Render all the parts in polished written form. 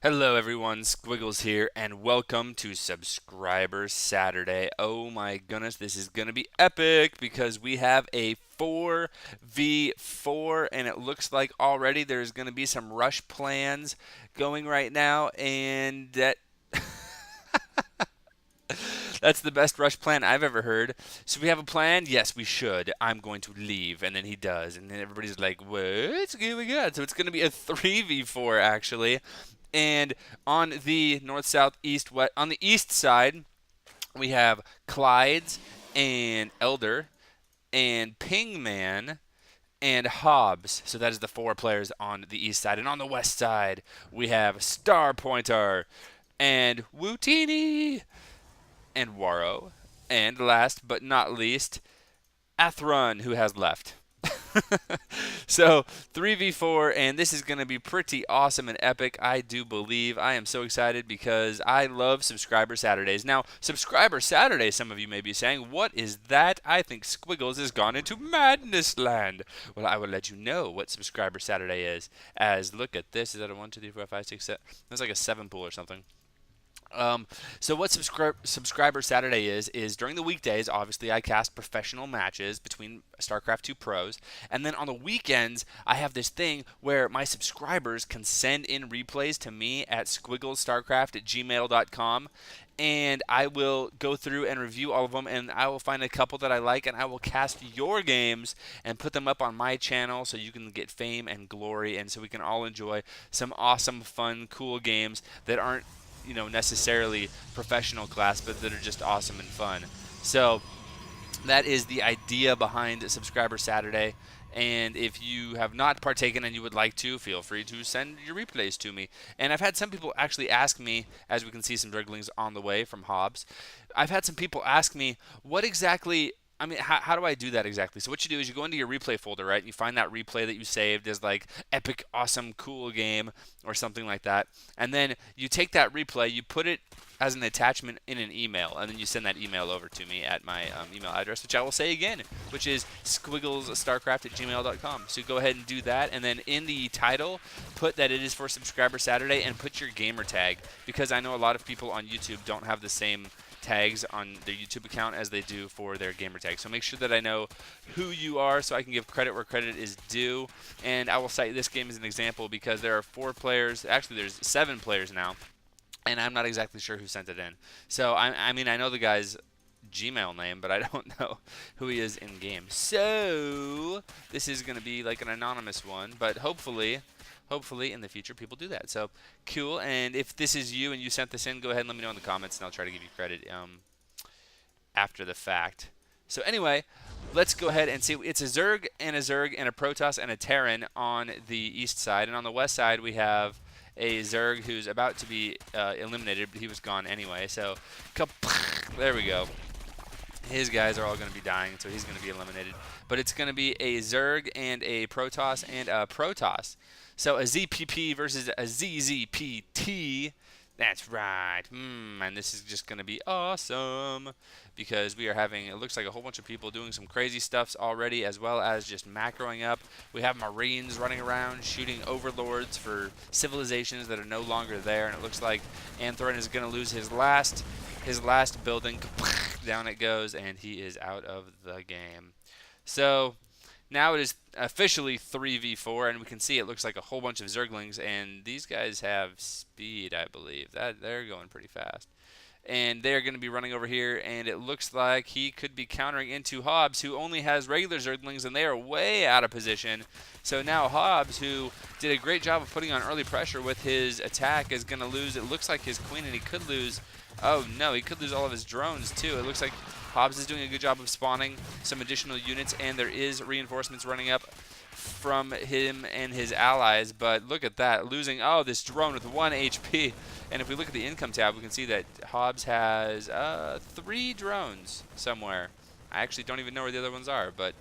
Hello everyone, Squiggles here, and welcome to Subscriber Saturday. Oh my goodness, this is going to be epic because we have a 4v4, and it looks like already there's going to be some rush plans going right now, and that's the best rush plan I've ever heard. So we have a plan? Yes, we should. I'm going to leave, and then he does, and then everybody's like, what's going on? So it's going to be a 3v4 actually. And on the north, south, east, west, on the east side, we have Clydes and Elder and Pingman and Hobbs. So that is the four players on the east side. And on the west side, we have Star Pointer and Wootini and Waro. And last but not least, Athrun, who has left. So 3v4, and this is going to be pretty awesome and epic, I do believe. I am so excited because I love Subscriber Saturdays. Now, Subscriber Saturday, some of you may be saying, what is that? I think Squiggles has gone into madness land. Well, I will let you know what Subscriber Saturday is. As look at this, is that a 1, 2, 3, 4, 5, 6, 7? That's like a 7 pool or something. So what Subscriber Saturday is during the weekdays, obviously I cast professional matches between StarCraft 2 pros, and then on the weekends I have this thing where my subscribers can send in replays to me at squigglestarcraft@gmail.com, and I will go through and review all of them, and I will find a couple that I like, and I will cast your games and put them up on my channel so you can get fame and glory, and so we can all enjoy some awesome, fun, cool games that aren't necessarily professional class, but that are just awesome and fun. So that is the idea behind Subscriber Saturday. And if you have not partaken and you would like to, feel free to send your replays to me. And I've had some people actually ask me, as we can see some Zerglings on the way from Hobbs, I've had some people ask me, what exactly how do I do that exactly? So what you do is you go into your replay folder, right? You find that replay that you saved as like epic, awesome, cool game or something like that. And then you take that replay, you put it as an attachment in an email, and then you send that email over to me at my email address, which I will say again, which is squigglesstarcraft@gmail.com. So go ahead and do that, and then in the title, put that it is for Subscriber Saturday, and put your gamer tag, because I know a lot of people on YouTube don't have the same tags on their YouTube account as they do for their gamer tag. So make sure that I know who you are so I can give credit where credit is due. And I will cite this game as an example because there are 4 players, actually there's 7 players now, and I'm not exactly sure who sent it in. So I mean I know the guy's Gmail name, but I don't know who he is in game. So this is going to be like an anonymous one, but hopefully in the future people do that. So cool. And if this is you and you sent this in, go ahead and let me know in the comments, and I'll try to give you credit after the fact. So anyway, let's go ahead and see. It's a Zerg and a Zerg and a Protoss and a Terran on the east side, and on the west side we have a Zerg who's about to be eliminated, but he was gone anyway. So there we go. His guys are all going to be dying, so he's going to be eliminated. But it's going to be a Zerg and a Protoss and a Protoss. So a ZPP versus a ZZPT. That's right. And this is just going to be awesome because we are having, it looks like a whole bunch of people doing some crazy stuffs already, as well as just macroing up. We have Marines running around shooting overlords for civilizations that are no longer there, and it looks like Anthron is going to lose his last building. Down it goes, and he is out of the game. So now it is officially 3v4, and we can see it looks like a whole bunch of Zerglings, and these guys have speed, I believe. They're going pretty fast. And they're going to be running over here, and it looks like he could be countering into Hobbs, who only has regular Zerglings, and they are way out of position. So now Hobbs, who did a great job of putting on early pressure with his attack, is going to lose, it looks like, his queen, and he could lose, oh no, he could lose all of his drones too. It looks like Hobbs is doing a good job of spawning some additional units, and there is reinforcements running up from him and his allies, but look at that, losing, oh, this drone with 1 HP. And if we look at the income tab, we can see that Hobbs has 3 drones somewhere. I actually don't even know where the other ones are, but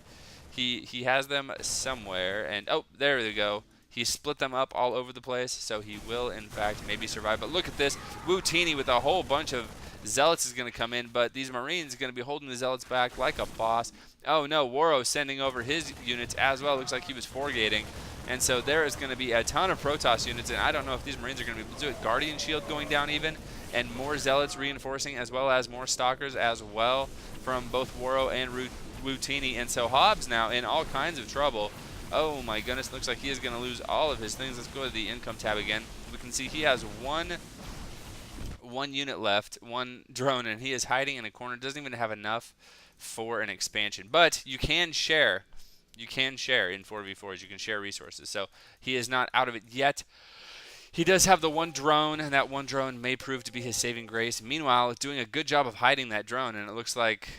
he has them somewhere. And oh, there we go. He split them up all over the place, so he will, in fact, maybe survive. But look at this. Wootini with a whole bunch of Zealots is going to come in, but these Marines are going to be holding the Zealots back like a boss. Oh, no, Waro sending over his units as well. Looks like he was 4-gating. And so there is going to be a ton of Protoss units, and I don't know if these Marines are going to be able to do it. Guardian Shield going down even, and more Zealots reinforcing, as well as more Stalkers as well from both Waro and Wutini. And so Hobbs now in all kinds of trouble. Oh my goodness, looks like he is going to lose all of his things. Let's go to the income tab again. We can see he has one unit left, one drone, and he is hiding in a corner. Doesn't even have enough for an expansion. But you can share. You can share in 4v4s. You can share resources. So he is not out of it yet. He does have the one drone, and that one drone may prove to be his saving grace. Meanwhile, doing a good job of hiding that drone, and it looks like,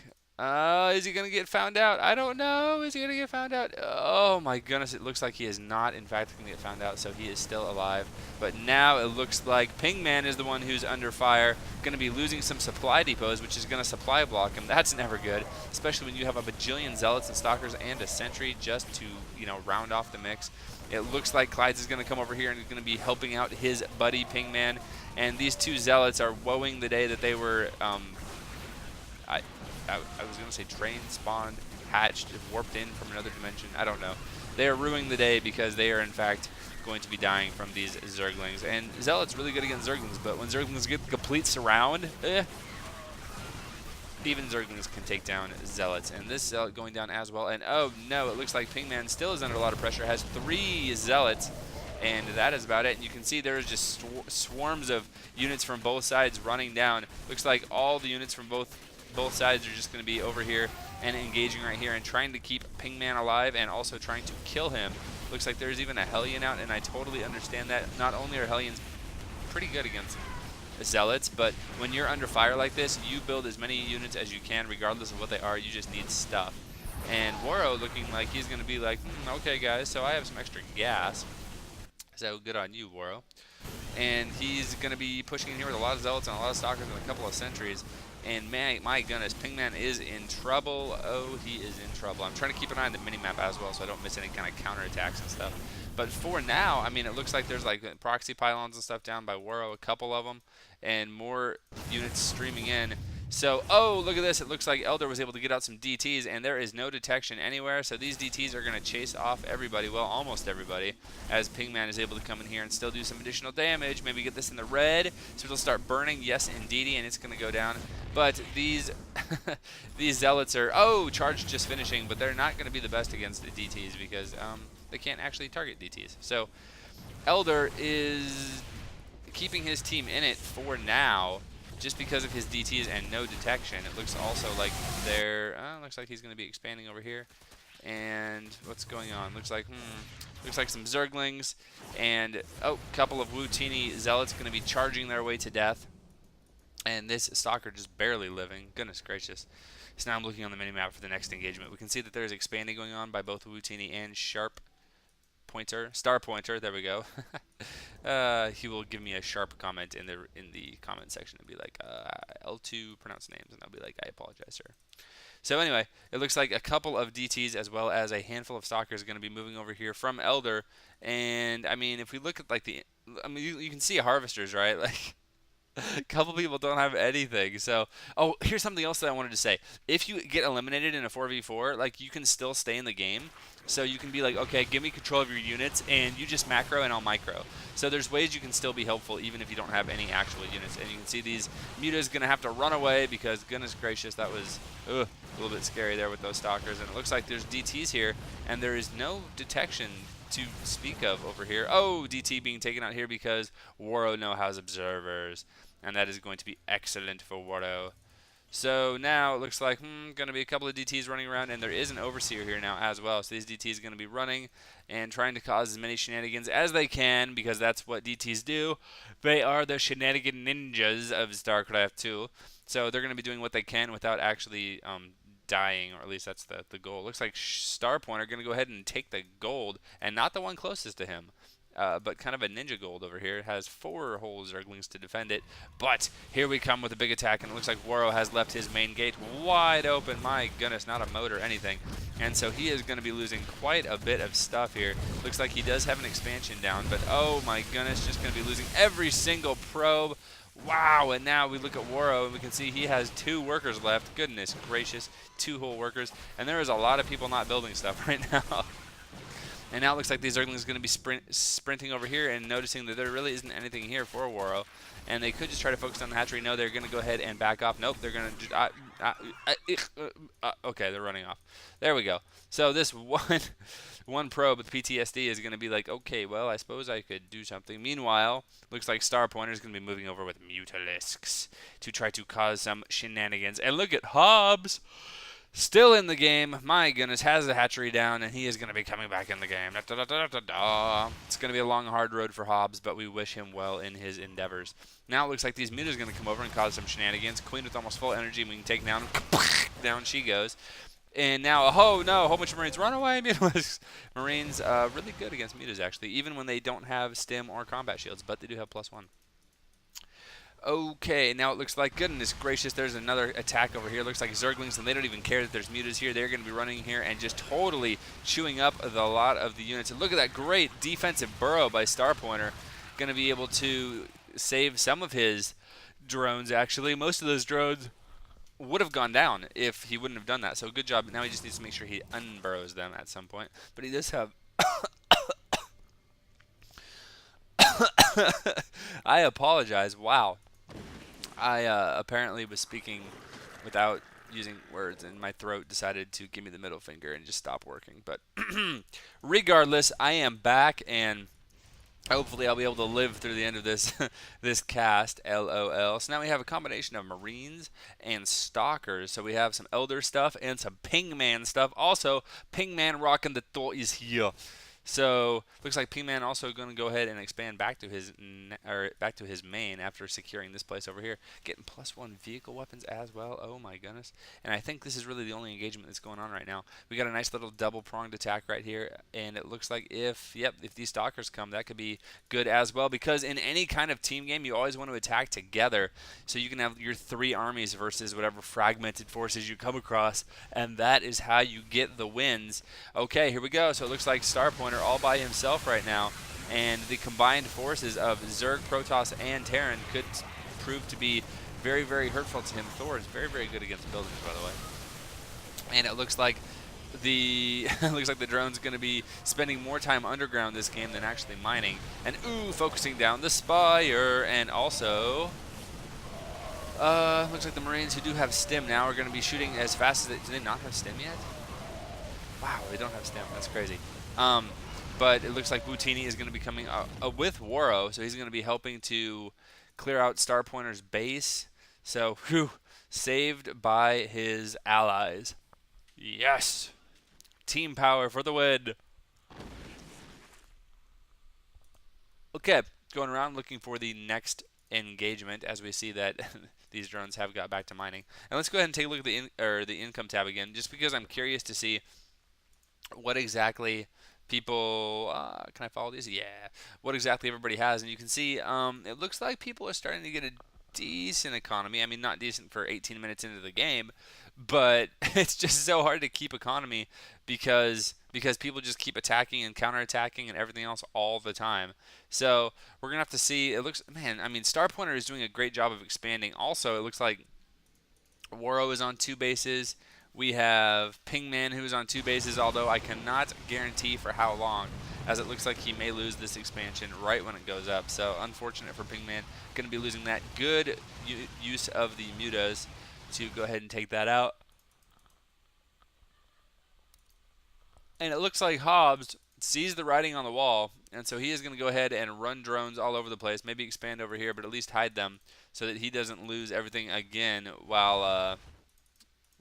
is he going to get found out? I don't know. Is he going to get found out? Oh my goodness, it looks like he is not, in fact, going to get found out, so he is still alive. But now it looks like Pingman is the one who's under fire, going to be losing some supply depots, which is going to supply block him. That's never good, especially when you have a bajillion Zealots and Stalkers and a Sentry just to, round off the mix. It looks like Clyde's is going to come over here and he's going to be helping out his buddy Pingman. And these two Zealots are woeing the day that they were, I was going to say trained, spawned, hatched, warped in from another dimension. I don't know. They are ruining the day because they are, in fact, going to be dying from these Zerglings. And Zealot's really good against Zerglings, but when Zerglings get the complete surround, even Zerglings can take down Zealots. And this Zealot going down as well. And oh no, it looks like Pingman still is under a lot of pressure. Has 3 Zealots, and that is about it. And you can see there's just swarms of units from both sides running down. Looks like all the units from both sides are just going to be over here and engaging right here and trying to keep Pingman alive and also trying to kill him. Looks like there's even a Hellion out, and I totally understand that. Not only are Hellions pretty good against Zealots, but when you're under fire like this, you build as many units as you can regardless of what they are. You just need stuff. And Waro looking like he's going to be like, okay guys, so I have some extra gas. So good on you, Waro. And he's going to be pushing in here with a lot of Zealots and a lot of Stalkers and a couple of Sentries. And man, my goodness, Pingman is in trouble. Oh, he is in trouble. I'm trying to keep an eye on the minimap as well so I don't miss any kind of counterattacks and stuff. But for now, I mean, it looks like there's like proxy pylons and stuff down by Waro, a couple of them, and more units streaming in. So, oh, look at this. It looks like Elder was able to get out some DTs, and there is no detection anywhere. So these DTs are going to chase off everybody, well, almost everybody, as Pingman is able to come in here and still do some additional damage. Maybe get this in the red, so it'll start burning. Yes, indeedy, and it's going to go down. But these these Zealots are, charge just finishing, but they're not going to be the best against the DTs because they can't actually target DTs. So Elder is keeping his team in it for now, just because of his DTs and no detection. It looks also like they're, looks like he's going to be expanding over here. And what's going on? Looks like some Zerglings and, a couple of Wutini Zealots going to be charging their way to death. And this Stalker just barely living. Goodness gracious. So now I'm looking on the minimap for the next engagement. We can see that there's expanding going on by both Wutini and Star Pointer, there we go. He will give me a sharp comment in the comment section and be like, L2 pronounce names, and I'll be like, I apologize, sir. So anyway, it looks like a couple of DTs as well as a handful of Stalkers are going to be moving over here from Elder. And I mean, if we look at like you can see harvesters, right? Like, a couple people don't have anything. So, here's something else that I wanted to say. If you get eliminated in a 4v4, like, you can still stay in the game. So you can be like, okay, give me control of your units, and you just macro and I'll micro. So there's ways you can still be helpful even if you don't have any actual units. And you can see these Muta's going to have to run away because, goodness gracious, that was a little bit scary there with those Stalkers. And it looks like there's DTs here, and there is no detection to speak of over here. DT being taken out here because Waro now has observers. And that is going to be excellent for Waro. So now it looks like going to be a couple of DTs running around, and there is an Overseer here now as well. So these DTs are going to be running and trying to cause as many shenanigans as they can because that's what DTs do. They are the shenanigan ninjas of StarCraft 2. So they're going to be doing what they can without actually dying, or at least that's the goal. Looks like Starpoint are going to go ahead and take the gold, and not the one closest to him. But kind of a ninja gold over here. Has 4 whole Zerglings to defend it. But here we come with a big attack, and it looks like Waro has left his main gate wide open. My goodness, not a moat or anything. And so he is going to be losing quite a bit of stuff here. Looks like he does have an expansion down, but oh my goodness, just going to be losing every single probe. Wow, and now we look at Waro, and we can see he has 2 workers left. Goodness gracious, 2 whole workers. And there is a lot of people not building stuff right now. And now it looks like the Zergling's going to be sprinting over here and noticing that there really isn't anything here for Waro. And they could just try to focus on the hatchery. No, they're going to go ahead and back off. Nope, they're going to just... okay, they're running off. There we go. So this one probe with PTSD is going to be like, okay, well, I suppose I could do something. Meanwhile, looks like Star Pointer is going to be moving over with Mutalisks to try to cause some shenanigans. And look at Hobbs! Still in the game. My goodness, has the hatchery down, and he is going to be coming back in the game. It's going to be a long, hard road for Hobbs, but we wish him well in his endeavors. Now it looks like these mutas are going to come over and cause some shenanigans. Queen with almost full energy, and we can take down. Down she goes. And now, oh no, a whole bunch of Marines run away. Marines really good against mutas, actually, even when they don't have stim or combat shields, but they do have +1. Okay, now it looks like, goodness gracious, there's another attack over here. It looks like Zerglings, and they don't even care that there's mutas here. They're going to be running here and just totally chewing up a lot of the units. And look at that great defensive burrow by Starpointer. Going to be able to save some of his drones, actually. Most of those drones would have gone down if he wouldn't have done that. So good job. Now he just needs to make sure he unburrows them at some point. But he does have... I apologize. Wow. I apparently was speaking without using words, and my throat decided to give me the middle finger and just stop working. But regardless, I am back, and hopefully I'll be able to live through the end of this this cast, LOL. So now we have a combination of Marines and Stalkers. So we have some Elder stuff and some Pingman stuff. Also, Pingman rocking the thought is here. So looks like P-Man also going to go ahead and expand back to his main after securing this place over here, getting +1 vehicle weapons as well. Oh my goodness! And I think this is really the only engagement that's going on right now. We got a nice little double pronged attack right here, and it looks like if these stalkers come, that could be good as well, because in any kind of team game, you always want to attack together, so you can have your 3 armies versus whatever fragmented forces you come across, and that is how you get the wins. Okay, here we go. So it looks like Starpointer all by himself right now, and the combined forces of Zerg, Protoss, and Terran could prove to be very, very hurtful to him. Thor is very, very good against buildings, by the way. And it looks like the drone's going to be spending more time underground this game than actually mining. And ooh, focusing down the Spire, and also looks like the Marines who do have stim now are going to be shooting as fast as they... Do they not have stim yet? Wow, they don't have stim. That's crazy. But it looks like Boutini is going to be coming with Waro, so he's going to be helping to clear out Starpointer's base. So, whew, saved by his allies. Yes! Team power for the win! Okay, going around looking for the next engagement as we see that these drones have got back to mining. And let's go ahead and take a look at the income tab again, just because I'm curious to see what exactly people, can I follow these? Yeah. What exactly everybody has. And you can see it looks like people are starting to get a decent economy. I mean, not decent for 18 minutes into the game, but it's just so hard to keep economy because people just keep attacking and counterattacking and everything else all the time. So we're going to have to see. It looks, man, I mean, Starpointer is doing a great job of expanding. Also, it looks like Waro is on 2 bases. We have Pingman, who is on 2 bases, although I cannot guarantee for how long, as it looks like he may lose this expansion right when it goes up. So unfortunate for Pingman, going to be losing that. Good use of the mutas to go ahead and take that out. And it looks like Hobbs sees the writing on the wall, and so he is going to go ahead and run drones all over the place, maybe expand over here, but at least hide them so that he doesn't lose everything again while...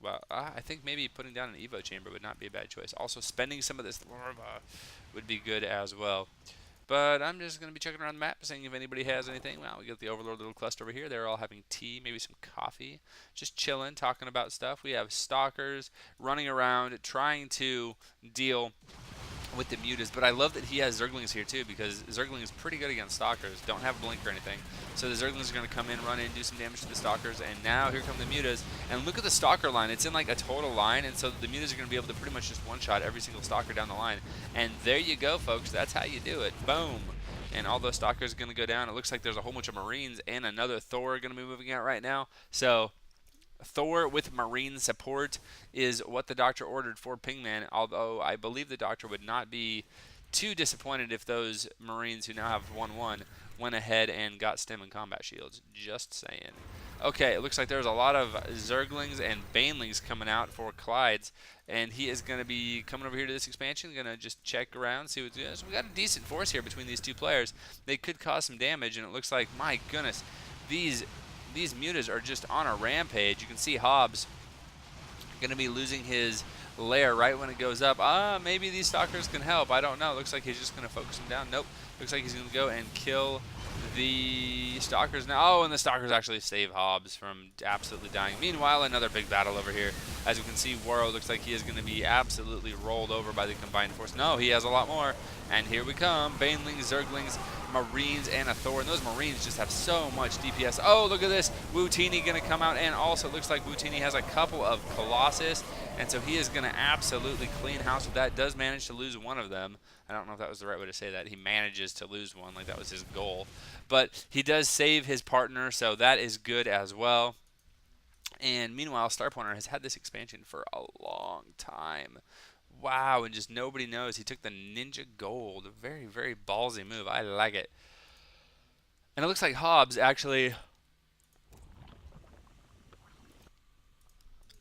well, I think maybe putting down an Evo chamber would not be a bad choice. Also, spending some of this larva would be good as well. But I'm just going to be checking around the map, seeing if anybody has anything. Well, we got the Overlord little cluster over here. They're all having tea, maybe some coffee. Just chilling, talking about stuff. We have stalkers running around, trying to deal with the mutas, but I love that he has Zerglings here too, because Zergling is pretty good against stalkers. Don't have blink or anything, so the Zerglings are going to come in, run in, do some damage to the stalkers, and now here come the mutas. And look at the stalker line; it's in like a total line, and so the mutas are going to be able to pretty much just one-shot every single stalker down the line. And there you go, folks. That's how you do it. Boom. And all those stalkers are going to go down. It looks like there's a whole bunch of Marines and another Thor going to be moving out right now. So Thor with Marine support is what the doctor ordered for Pingman, although I believe the doctor would not be too disappointed if those Marines who now have 1-1 went ahead and got stem and combat shields. Just saying. Okay, it looks like there's a lot of Zerglings and Banelings coming out for Clydes, and he is going to be coming over here to this expansion, going to just check around, see what's good. So we got a decent force here between these two players. They could cause some damage, and it looks like, my goodness, these mutas are just on a rampage. You can see Hobbs going to be losing his lair right when it goes up. Maybe these stalkers can help. I don't know. Looks like he's just going to focus them down. Nope. Looks like he's going to go and kill the stalkers now. Oh, and the stalkers actually save Hobbs from absolutely dying. Meanwhile, another big battle over here. As you can see, Waro looks like he is going to be absolutely rolled over by the combined force. No, he has a lot more. And here we come. Banelings, Zerglings, Marines, and a Thor. And those Marines just have so much DPS. Oh, look at this. Wutini going to come out. And also, it looks like Wutini has a couple of Colossus. And so he is going to absolutely clean house with that. Does manage to lose one of them. I don't know if that was the right way to say that. He manages to lose one, like that was his goal. But he does save his partner, so that is good as well. And meanwhile, Starpointer has had this expansion for a long time. Wow, and just nobody knows. He took the Ninja Gold. A very, very ballsy move. I like it. And it looks like Hobbs actually...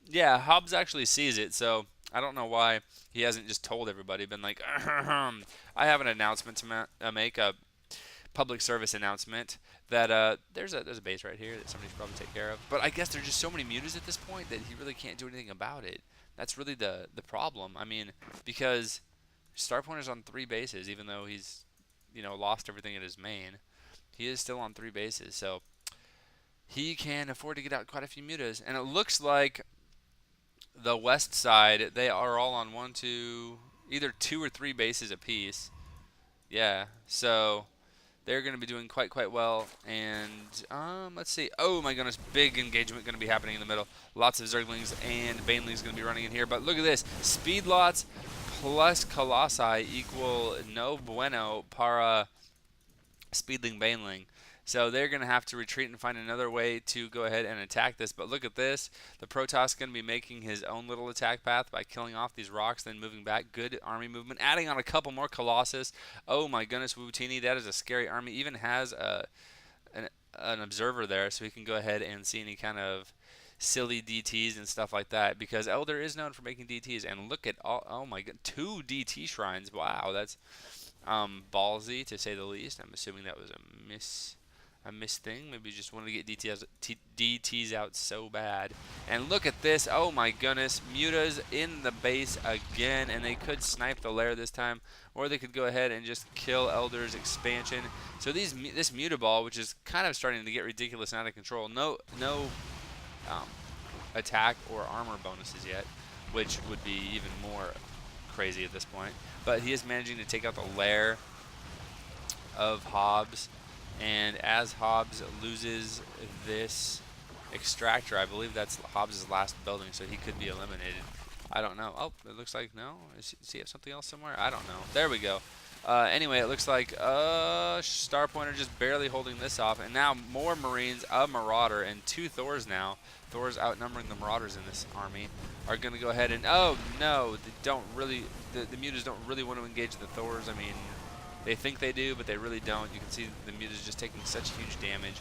Yeah, Hobbs actually sees it, so I don't know why he hasn't just told everybody, been like, I have an announcement to make, a public service announcement, that there's a base right here that somebody should probably take care of. But I guess there's just so many mutas at this point that he really can't do anything about it. That's really the problem. I mean, because Starpointer's on 3 bases, even though he's, lost everything at his main. He is still on 3 bases, so he can afford to get out quite a few mutas. And it looks like the west side, they are all on either 2 or 3 bases apiece. Yeah, so they're going to be doing quite well. And let's see. Oh my goodness, big engagement going to be happening in the middle. Lots of Zerglings and Banelings going to be running in here. But look at this. Speed lots plus Colossi equal no bueno para Speedling Baneling. So they're going to have to retreat and find another way to go ahead and attack this. But look at this. The Protoss is going to be making his own little attack path by killing off these rocks, then moving back. Good army movement. Adding on a couple more Colossus. Oh my goodness, Wutini, that is a scary army. Even has an observer there, so he can go ahead and see any kind of silly DTs and stuff like that, because Elder is known for making DTs. And look at oh my god, 2 DT shrines. Wow, that's ballsy to say the least. I'm assuming that was a miss thing. Maybe just wanted to get DTs out so bad. And look at this. Oh my goodness. Mutas in the base again, and they could snipe the lair this time, or they could go ahead and just kill Elder's expansion. So this Muta Ball, which is kind of starting to get ridiculous and out of control. No attack or armor bonuses yet, which would be even more crazy at this point. But he is managing to take out the lair of Hobbs. And as Hobbs loses this extractor, I believe that's Hobbs' last building, so he could be eliminated. I don't know. Oh, it looks like no. Does he have something else somewhere? I don't know. There we go. Anyway, it looks like Starpointer just barely holding this off. And now more Marines, a Marauder, and 2 Thors now. Thors outnumbering the Marauders in this army are going to go ahead and... Oh, no. They don't really... The mutas don't really want to engage the Thors. I mean... They think they do, but they really don't. You can see the mutas just taking such huge damage,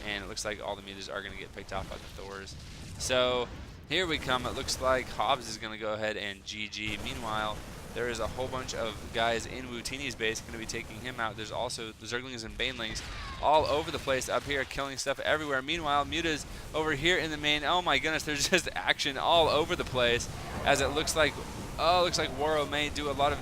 and it looks like all the mutas are going to get picked off by the Thors. So here we come. It looks like Hobbs is going to go ahead and GG. Meanwhile, there is a whole bunch of guys in Wutini's base going to be taking him out. There's also the Zerglings and Banelings all over the place up here, killing stuff everywhere. Meanwhile, mutas over here in the main. Oh my goodness, there's just action all over the place, as it looks like Waro may do a lot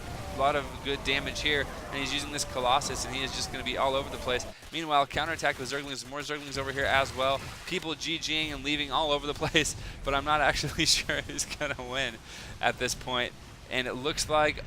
of good damage here, and he's using this Colossus, and he is just going to be all over the place. Meanwhile, counterattack the Zerglings. More Zerglings over here as well. People GGing and leaving all over the place, but I'm not actually sure who's going to win at this point. And it looks like,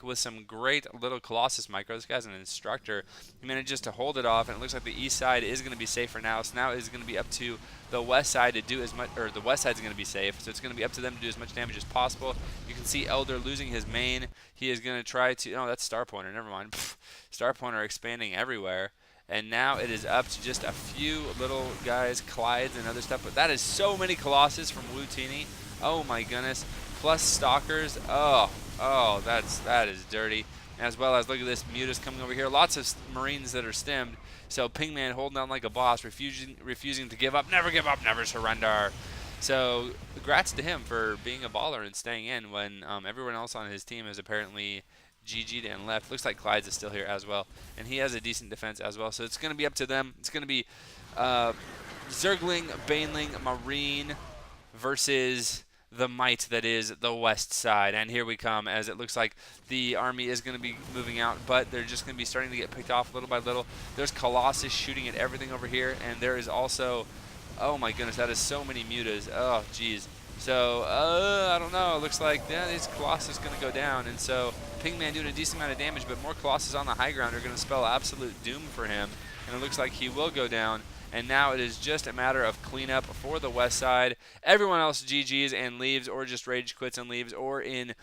with some great little Colossus micro, this guy's an instructor, he manages to hold it off, and it looks like the east side is going to be safe for now. So now it's going to be up to the west side to do as much, or the west side's going to be safe, so it's going to be up to them to do as much damage as possible. You can see Elder losing his main. He is going to try to, oh, that's Starpointer, never mind. Starpointer expanding everywhere. And now it is up to just a few little guys, Clydes and other stuff, but that is so many Colossus from Wutini. Oh my goodness. Plus Stalkers. Oh, that is dirty. as well as, look at this, Mutas coming over here. Lots of Marines that are stemmed. So Pingman holding on like a boss, refusing to give up. Never give up, never surrender. So congrats to him for being a baller and staying in when everyone else on his team is apparently GG'd and left. Looks like Clyde's is still here as well, and he has a decent defense as well. So it's going to be up to them. It's going to be Zergling, Baneling, Marine versus the might that is the west side. And here we come, as it looks like the army is going to be moving out, but they're just going to be starting to get picked off little by little. There's Colossus shooting at everything over here, and there is also, oh my goodness, that is so many mutas. Oh, geez. So, I don't know. It looks like, yeah, this Colossus is going to go down, and so Pingman doing a decent amount of damage, but more Colossus on the high ground are going to spell absolute doom for him, and it looks like he will go down. And now it is just a matter of cleanup for the west side. Everyone else GG's and leaves, or just rage quits and leaves, or they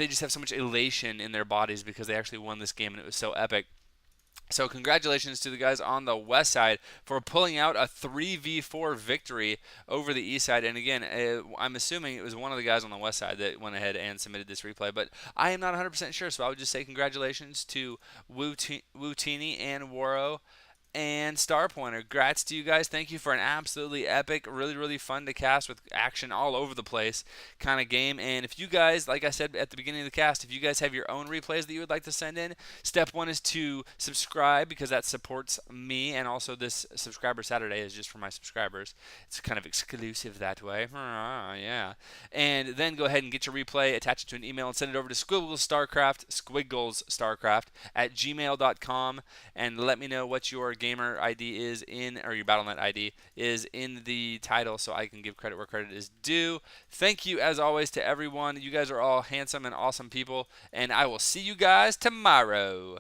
just have so much elation in their bodies because they actually won this game and it was so epic. So congratulations to the guys on the west side for pulling out a 3v4 victory over the east side. And again, I'm assuming it was one of the guys on the west side that went ahead and submitted this replay, but I am not 100% sure, so I would just say congratulations to Wootini and Waro and Star Pointer. Grats to you guys. Thank you for an absolutely epic, really, really fun to cast with action all over the place kind of game. And if you guys, like I said at the beginning of the cast, if you guys have your own replays that you would like to send in, step one is to subscribe because that supports me, and also this Subscriber Saturday is just for my subscribers. It's kind of exclusive that way. Yeah. And then go ahead and get your replay, attach it to an email, and send it over to squigglesstarcraft at gmail.com, and let me know what your gamer ID is in, or your Battle.net ID is in the title, so I can give credit where credit is due. Thank you, as always, to everyone. You guys are all handsome and awesome people, and I will see you guys tomorrow.